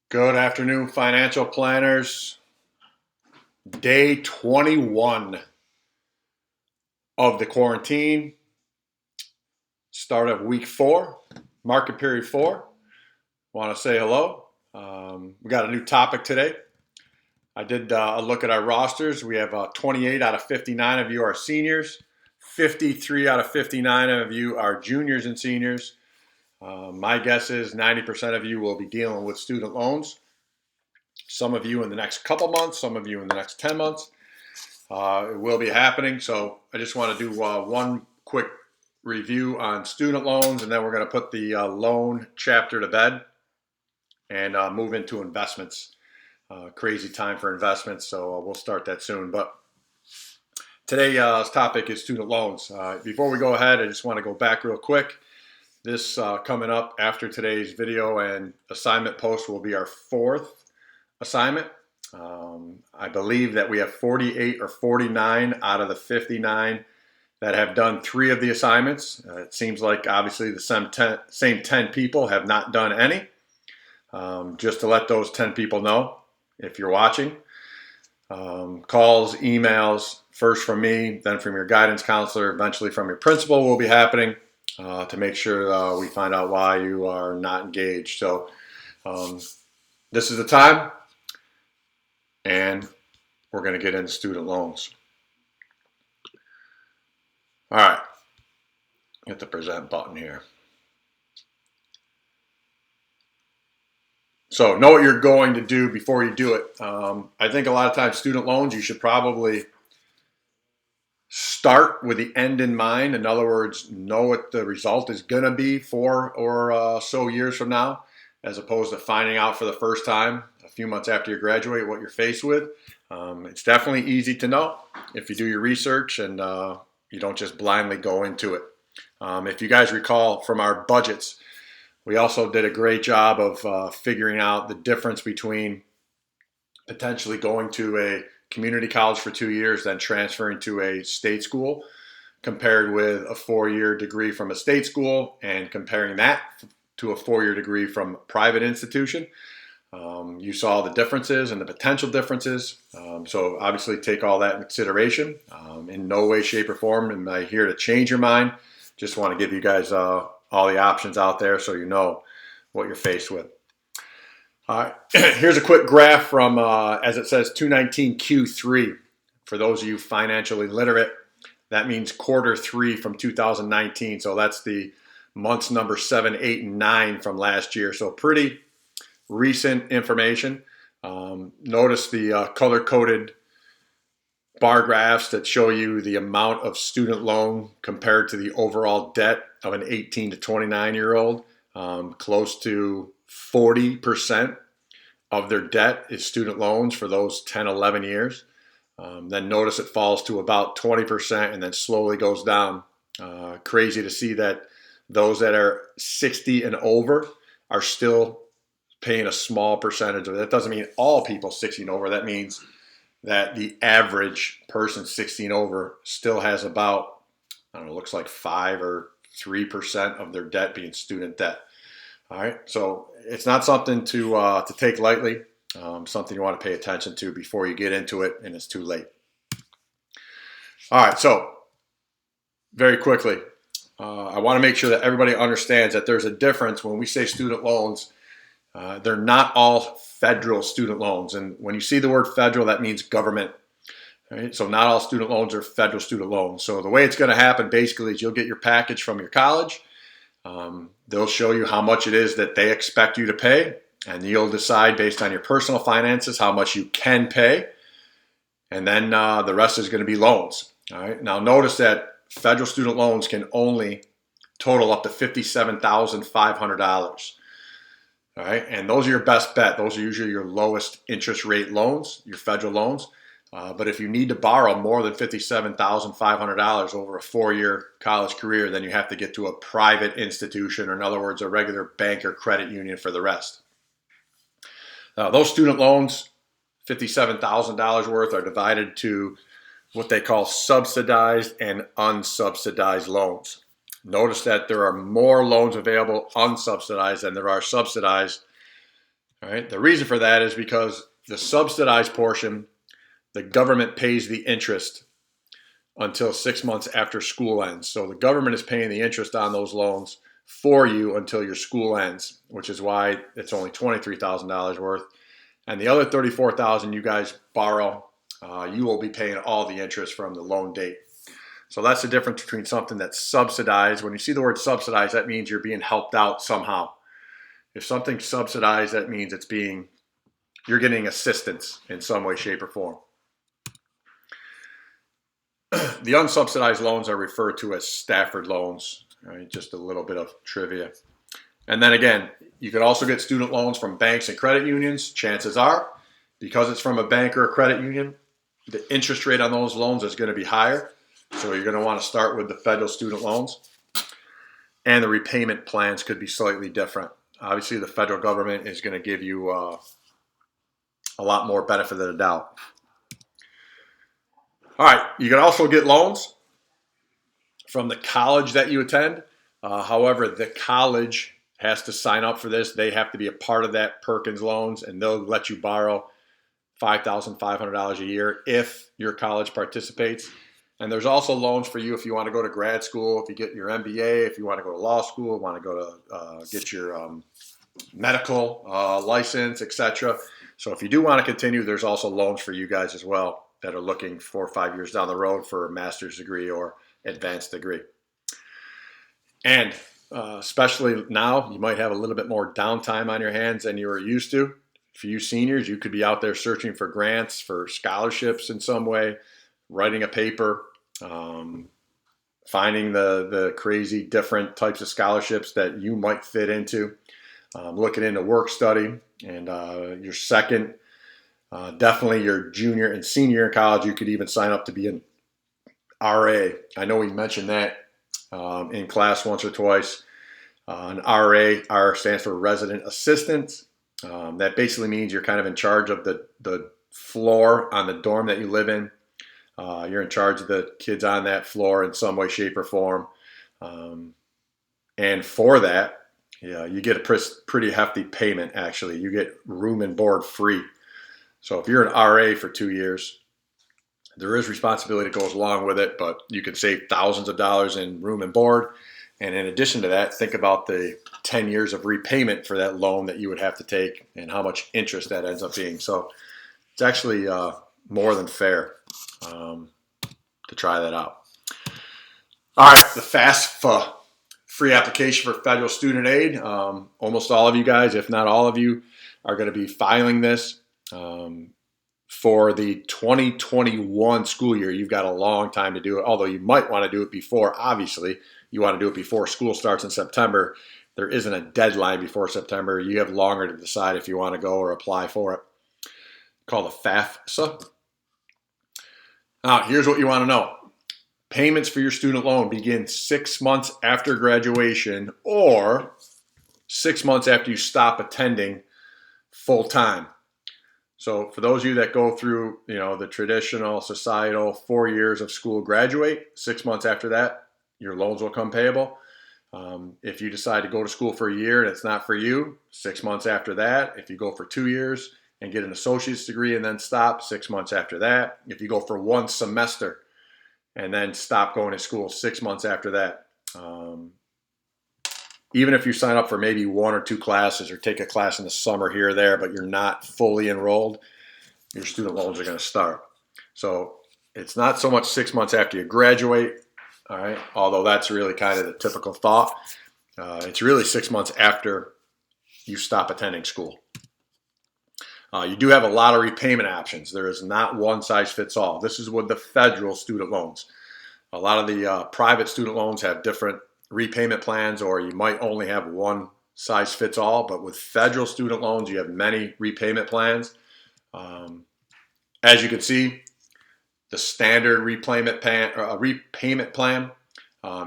Good afternoon, financial planners. Day 21 of the quarantine, start of week 4, market period 4. Want to say hello. We got a new topic today. I did a look at our rosters. We have 28 out of 59 of you are seniors, 53 out of 59 of you are juniors and seniors. My guess is 90% of you will be dealing with student loans. Some of you in the next couple months, some of you in the next 10 months. It will be happening. So I just want to do one quick review on student loans, and then we're going to put the loan chapter to bed and move into investments. Crazy time for investments, so we'll start that soon. But today's topic is student loans. Before we go ahead, I just want to go back real quick. This coming up after today's video and assignment post will be our 4th assignment. I believe that we have 48 or 49 out of the 59 that have done 3 of the assignments. It seems like obviously the same 10 people have not done any. Just to let those 10 people know, if you're watching, calls, emails, first from me, then from your guidance counselor, eventually from your principal will be happening to make sure we find out why you are not engaged. So this is the time. And we're going to get into student loans. All right, hit the present button here. So know what you're going to do before you do it. I think a lot of times student loans, you should probably start with the end in mind. In other words, know what the result is going to be 4 or so years from now, as opposed to finding out for the first time a few months after you graduate what you're faced with. It's definitely easy to know if you do your research and you don't just blindly go into it. If you guys recall from our budgets, we also did a great job of figuring out the difference between potentially going to a community college for 2 years, then transferring to a state school, compared with a 4-year degree from a state school, and comparing that to a 4-year degree from a private institution. You saw the differences and the potential differences. So obviously take all that in consideration. In no way, shape, or form am I here to change your mind. Just want to give you guys all the options out there so you know what you're faced with. All right, here's a quick graph from, as it says, 219 Q3. For those of you financially literate, that means Q3 from 2019. So that's the months number 7, 8, and 9 from last year. So pretty recent information. Notice the color-coded bar graphs that show you the amount of student loan compared to the overall debt of an 18 to 29-year-old. Close to 40% of their debt is student loans for those 10, 11 years. Then notice it falls to about 20% and then slowly goes down. Crazy to see that those that are 60 and over are still paying a small percentage of it. That doesn't mean all people 60 and over. That means that the average person 60 and over still has about, I don't know, looks like 5 or 3% of their debt being student debt. All right, so it's not something to take lightly, something you want to pay attention to before you get into it and it's too late. All right, so very quickly, I want to make sure that everybody understands that there's a difference when we say student loans. They're not all federal student loans. And when you see the word federal, that means government. Right? So not all student loans are federal student loans. So the way it's going to happen basically is you'll get your package from your college. They'll show you how much it is that they expect you to pay. And you'll decide based on your personal finances how much you can pay. And then the rest is going to be loans. All right. Now notice that federal student loans can only total up to $57,500. All right, and those are your best bet. Those are usually your lowest interest rate loans, your federal loans. But if you need to borrow more than $57,500 over a 4-year college career, then you have to get to a private institution, or in other words, a regular bank or credit union for the rest. Those student loans, $57,000 worth, are divided to what they call subsidized and unsubsidized loans. Notice that there are more loans available unsubsidized than there are subsidized. All right. The reason for that is because the subsidized portion, the government pays the interest until 6 months after school ends. So the government is paying the interest on those loans for you until your school ends, which is why it's only $23,000 worth. And the other $34,000 you guys borrow, you will be paying all the interest from the loan date. So that's the difference between something that's subsidized. When you see the word subsidized, that means you're being helped out somehow. If something's subsidized, that means you're getting assistance in some way, shape, or form. The unsubsidized loans are referred to as Stafford loans. Right? Just a little bit of trivia. And then again, you can also get student loans from banks and credit unions. Chances are, because it's from a bank or a credit union, the interest rate on those loans is going to be higher. So you're going to want to start with the federal student loans. And the repayment plans could be slightly different. Obviously, the federal government is going to give you a lot more benefit of the doubt. All right, you can also get loans from the college that you attend. However, the college has to sign up for this. They have to be a part of that Perkins loans, and they'll let you borrow $5,500 a year if your college participates. And there's also loans for you if you want to go to grad school, if you get your MBA, if you want to go to law school, want to go to get your medical license, etc. So if you do want to continue, there's also loans for you guys as well that are looking 4 or 5 years down the road for a master's degree or advanced degree. And especially now, you might have a little bit more downtime on your hands than you were used to. For you seniors, you could be out there searching for grants, for scholarships in some way, writing a paper, finding the crazy different types of scholarships that you might fit into, looking into work study, and your second, definitely your junior and senior year in college, you could even sign up to be an RA. I know we mentioned that in class once or twice. An RA, R stands for resident assistant. That basically means you're kind of in charge of the floor on the dorm that you live in. You're in charge of the kids on that floor in some way, shape, or form. And for that, you get a pretty hefty payment, actually. You get room and board free. So if you're an RA for 2 years, there is responsibility that goes along with it, but you can save thousands of dollars in room and board. And in addition to that, think about the 10 years of repayment for that loan that you would have to take and how much interest that ends up being. So it's actually more than fair to try that out. All right, the FAFSA free application for federal student aid. Almost all of you guys, if not all of you, are going to be filing this for the 2021 school year. You've got a long time to do it, although you might want to do it before. Obviously, you want to do it before school starts in September. There isn't a deadline before September. You have longer to decide if you want to go or apply for it. Called a FAFSA. Now, here's what you want to know. Payments for your student loan begin 6 months after graduation or 6 months after you stop attending full time. So for those of you that go through, the traditional societal 4 years of school, graduate, 6 months after that, your loans will come payable. If you decide to go to school for a year and it's not for you, 6 months after that. If you go for 2 years and get an associate's degree and then stop, 6 months after that. If you go for 1 semester and then stop going to school, 6 months after that. Even if you sign up for maybe 1 or 2 classes or take a class in the summer here or there, but you're not fully enrolled, your student loans are going to start. So it's not so much 6 months after you graduate, all right, although that's really kind of the typical thought. It's really 6 months after you stop attending school. You do have a lot of repayment options. There is not one size fits all. This is with the federal student loans. A lot of the private student loans have different repayment plans, or you might only have one size fits all. But with federal student loans, you have many repayment plans. As you can see, the standard repayment plan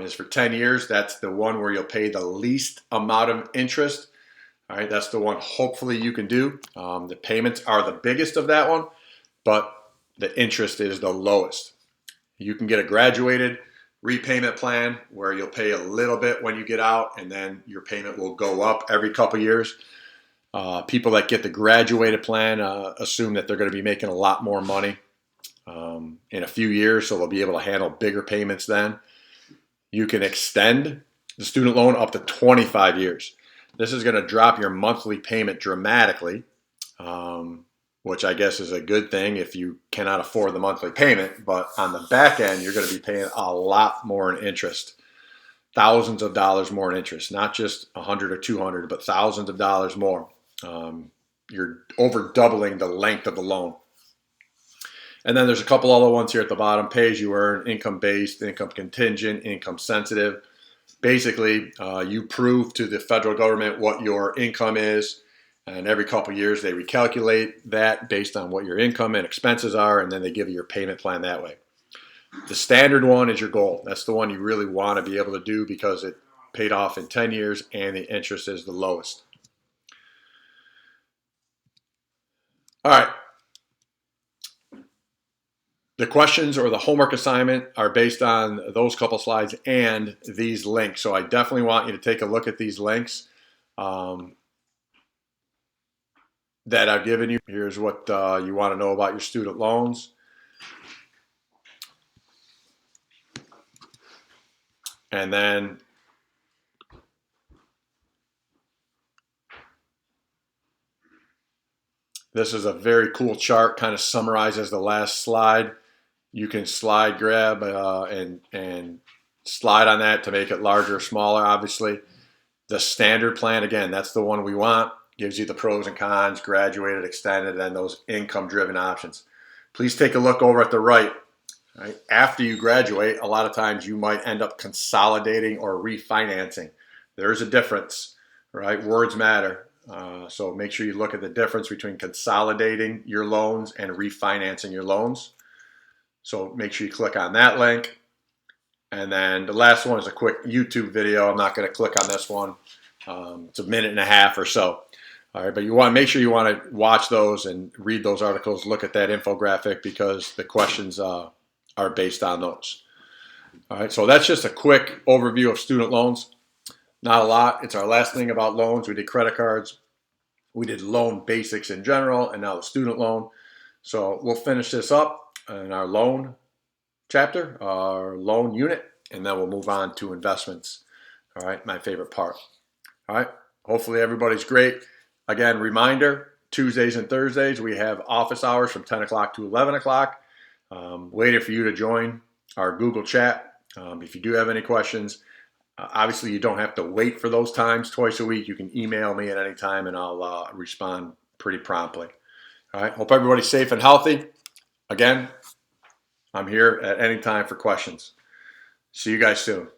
is for 10 years. That's the one where you'll pay the least amount of interest. All right, that's the one hopefully you can do. The payments are the biggest of that one, but the interest is the lowest. You can get a graduated repayment plan where you'll pay a little bit when you get out, and then your payment will go up every couple years. People that get the graduated plan assume that they're going to be making a lot more money in a few years, so they'll be able to handle bigger payments then. You can extend the student loan up to 25 years. This is going to drop your monthly payment dramatically, which I guess is a good thing if you cannot afford the monthly payment. But on the back end, you're going to be paying a lot more in interest. Thousands of dollars more in interest, not just 100 or 200, but thousands of dollars more. You're over doubling the length of the loan. And then there's a couple other ones here at the bottom: pay as you earn, income based, income contingent, income sensitive. Basically, you prove to the federal government what your income is, and every couple of years they recalculate that based on what your income and expenses are, and then they give you your payment plan that way. The standard one is your goal. That's the one you really want to be able to do because it paid off in 10 years and the interest is the lowest. All right. The questions or the homework assignment are based on those couple slides and these links. So I definitely want you to take a look at these links that I've given you. Here's what you want to know about your student loans. And then this is a very cool chart, kind of summarizes the last slide. You can slide grab and slide on that to make it larger or smaller, obviously. The standard plan, again, that's the one we want. Gives you the pros and cons, graduated, extended, and those income-driven options. Please take a look over at the right. Right? After you graduate, a lot of times you might end up consolidating or refinancing. There's a difference, right? Words matter. So make sure you look at the difference between consolidating your loans and refinancing your loans. So make sure you click on that link. And then the last one is a quick YouTube video. I'm not going to click on this one. It's a minute and a half or so. All right, but you want to make sure you want to watch those and read those articles, look at that infographic because the questions are based on those. All right, so that's just a quick overview of student loans. Not a lot. It's our last thing about loans. We did credit cards. We did loan basics in general, and now the student loan. So we'll finish this up in our loan chapter, our loan unit, and then we'll move on to investments. All right, my favorite part. All right, hopefully everybody's great. Again, reminder, Tuesdays and Thursdays, we have office hours from 10 o'clock to 11 o'clock. Waiting for you to join our Google chat. If you do have any questions, obviously you don't have to wait for those times twice a week. You can email me at any time and I'll respond pretty promptly. All right, hope everybody's safe and healthy. Again, I'm here at any time for questions. See you guys soon.